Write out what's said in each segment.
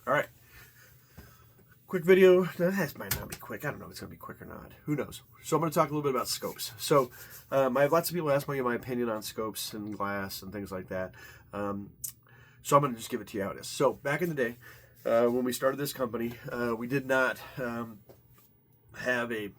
All right. Quick video. That might not be quick. I don't know if it's going to be quick or not. Who knows? So I'm going to talk a little bit about scopes. So I have lots of people ask me my opinion on scopes and glass and things like that. So I'm going to just give it to you how it is. So back in the day, when we started this company, we did not have a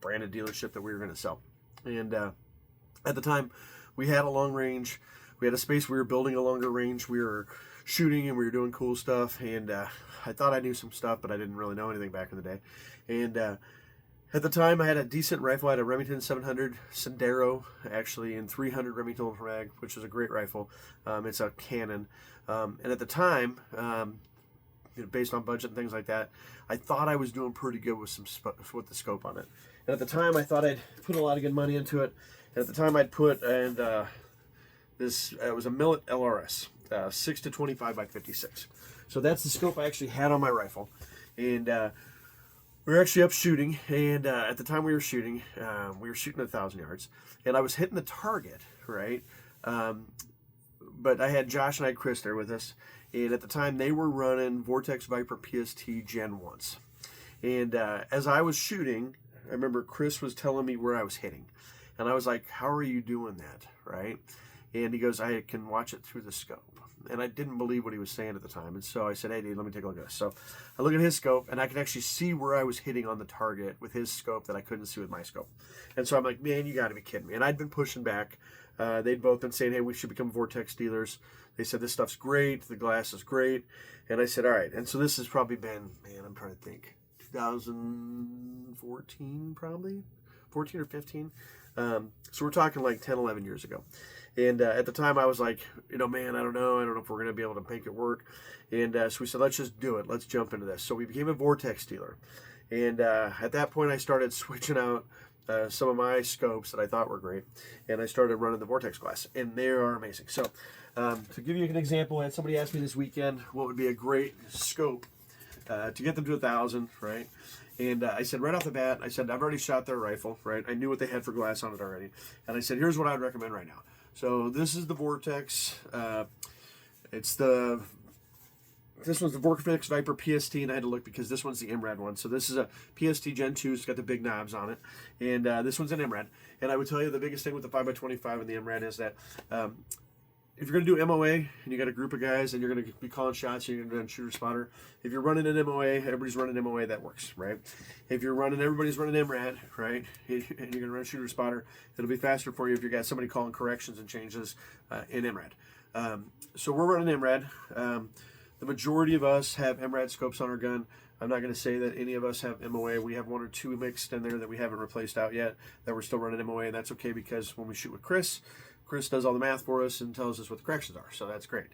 branded dealership that we were going to sell. And at the time, we had a long range. We had a space. We were building a longer range. We were shooting and we were doing cool stuff. And I thought I knew some stuff, but I didn't really know anything back in the day. And at the time, I had a decent rifle. I had a Remington 700 Sendero, actually, in 300 Remington mag, which is a great rifle. It's a Canon. And at the time, based on budget and things like that, I thought I was doing pretty good with with the scope on it. And at the time, I thought I'd put a lot of good money into it. And at the time, I'd put, and it was a Millet LRS, 6 to 25 by 56. So that's the scope I actually had on my rifle. And we were actually up shooting. And at the time we were shooting at 1,000 yards. And I was hitting the target, right? But I had Josh and I had Chris there with us. And at the time, they were running Vortex Viper PST Gen 1s. And as I was shooting, I remember Chris was telling me where I was hitting. And I was like, how are you doing that, right? And he goes, I can watch it through the scope. And I didn't believe what he was saying at the time. And so I said, hey, dude, let me take a look at this. So I look at his scope, and I can actually see where I was hitting on the target with his scope that I couldn't see with my scope. And so I'm like, man, you got to be kidding me. And I'd been pushing back. They'd both been saying, hey, we should become Vortex dealers. They said, this stuff's great. The glass is great. And I said, all right. And so this has probably been, man, I'm trying to think, 2014 probably, 14 or 15. So we're talking like 10, 11 years ago. And at the time I was like, man, I don't know if we're going to be able to make it work. And so we said, let's just do it. Let's jump into this. So we became a Vortex dealer. And at that point I started switching out some of my scopes that I thought were great. And I started running the Vortex glass. And they are amazing. So to give you an example, I had somebody ask me this weekend what would be a great scope to get them to 1,000, right? And I said right off the bat, I said, I've already shot their rifle, right? I knew what they had for glass on it already. And I said, here's what I'd recommend right now. So this is the Vortex. This one's the Vortex Viper PST, and I had to look because this one's the MRAD one. So this is a PST Gen 2. It's got the big knobs on it. And this one's an MRAD. And I would tell you the biggest thing with the 5x25 and the MRAD is that if you're going to do MOA and you got a group of guys and you're going to be calling shots and you're going to shooter spotter, if you're running an MOA, everybody's running MOA, that works, right? If you're running, everybody's running MRAD, right? And you're going to run shooter spotter, it'll be faster for you if you got somebody calling corrections and changes in MRAD. So we're running MRAD. The majority of us have MRAD scopes on our gun. I'm not going to say that any of us have MOA. We have one or two mixed in there that we haven't replaced out yet that we're still running MOA, and that's okay because when we shoot with Chris does all the math for us and tells us what the corrections are, so that's great.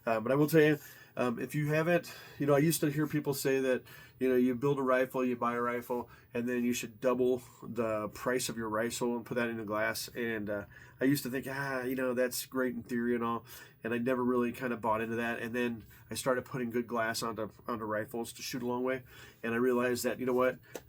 But I will tell you, if you haven't, I used to hear people say that, you build a rifle, you buy a rifle, and then you should double the price of your rifle and put that in a glass. And I used to think, that's great in theory and all, and I never really kind of bought into that. And then I started putting good glass onto rifles to shoot a long way, and I realized that,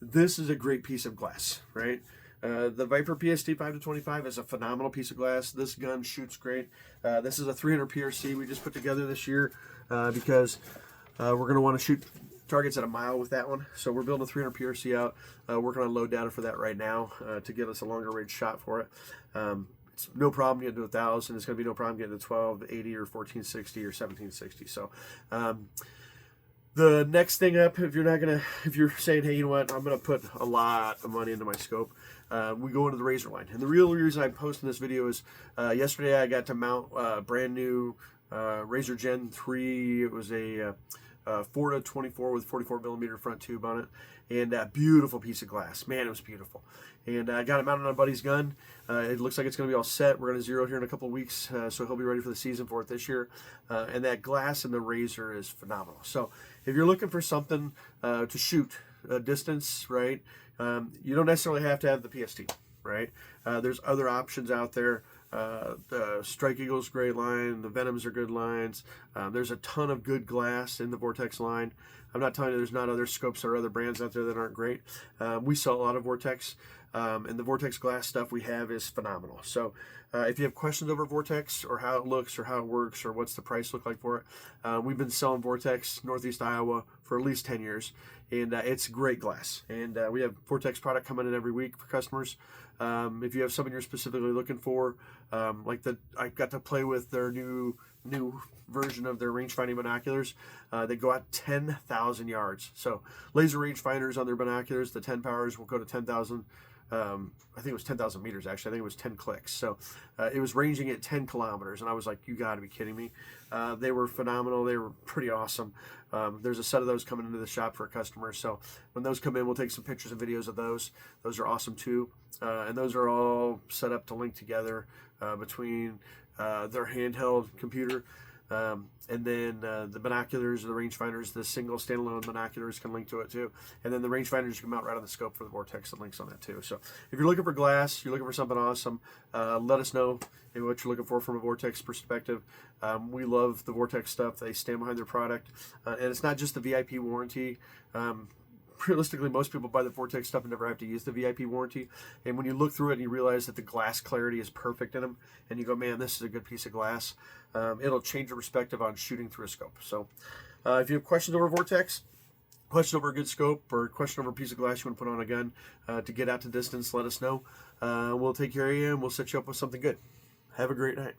this is a great piece of glass, right? The Viper PST 5-25 is a phenomenal piece of glass. This gun shoots great. This is a 300 PRC we just put together this year because we're going to want to shoot targets at a mile with that one. So we're building a 300 PRC out, working on load data for that right now to get us a longer range shot for it. It's no problem getting to 1,000. It's going to be no problem getting to 1280 or 1460 or 1760. So the next thing up, if you're saying, hey, you know what, I'm going to put a lot of money into my scope, we go into the Razor line. And the real reason I'm posting this video is yesterday I got to mount a brand new Razor Gen 3. It was a 4-24 with 44 millimeter front tube on it, and a beautiful piece of glass. Man, it was beautiful. And I got it mounted on a buddy's gun. It looks like it's going to be all set. We're going to zero here in a couple of weeks, so he'll be ready for the season for it this year. And that glass in the Razor is phenomenal. So if you're looking for something to shoot a distance, right, you don't necessarily have to have the PST, right? There's other options out there. The Strike Eagle's great line. The Venoms are good lines. There's a ton of good glass in the Vortex line. I'm not telling you there's not other scopes or other brands out there that aren't great. We sell a lot of Vortex. And the Vortex glass stuff we have is phenomenal. So if you have questions over Vortex or how it looks or how it works or what's the price look like for it, we've been selling Vortex Northeast Iowa for at least 10 years. And it's great glass. And we have Vortex product coming in every week for customers. If you have something you're specifically looking for, I got to play with their new version of their range-finding binoculars. They go out 10,000 yards. So laser rangefinders on their binoculars, the 10 powers will go to 10,000. I think it was 10,000 meters actually. I think it was 10 clicks. So it was ranging at 10 kilometers, and I was like, "You got to be kidding me!" They were phenomenal. They were pretty awesome. There's a set of those coming into the shop for a customer. So when those come in, we'll take some pictures and videos of those. Those are awesome too, and those are all set up to link together between their handheld computer. And then the binoculars, the rangefinders, the single standalone binoculars can link to it too. And then the rangefinders you can mount right on the scope for the Vortex that links on that too. So if you're looking for glass, you're looking for something awesome, let us know what you're looking for from a Vortex perspective. We love the Vortex stuff. They stand behind their product. And it's not just the VIP warranty. Realistically, most people buy the Vortex stuff and never have to use the VIP warranty. And when you look through it and you realize that the glass clarity is perfect in them, and you go, man, this is a good piece of glass, it'll change your perspective on shooting through a scope. So if you have questions over Vortex, question over a good scope, or question over a piece of glass you want to put on a gun to get out to distance, let us know. We'll take care of you, and we'll set you up with something good. Have a great night.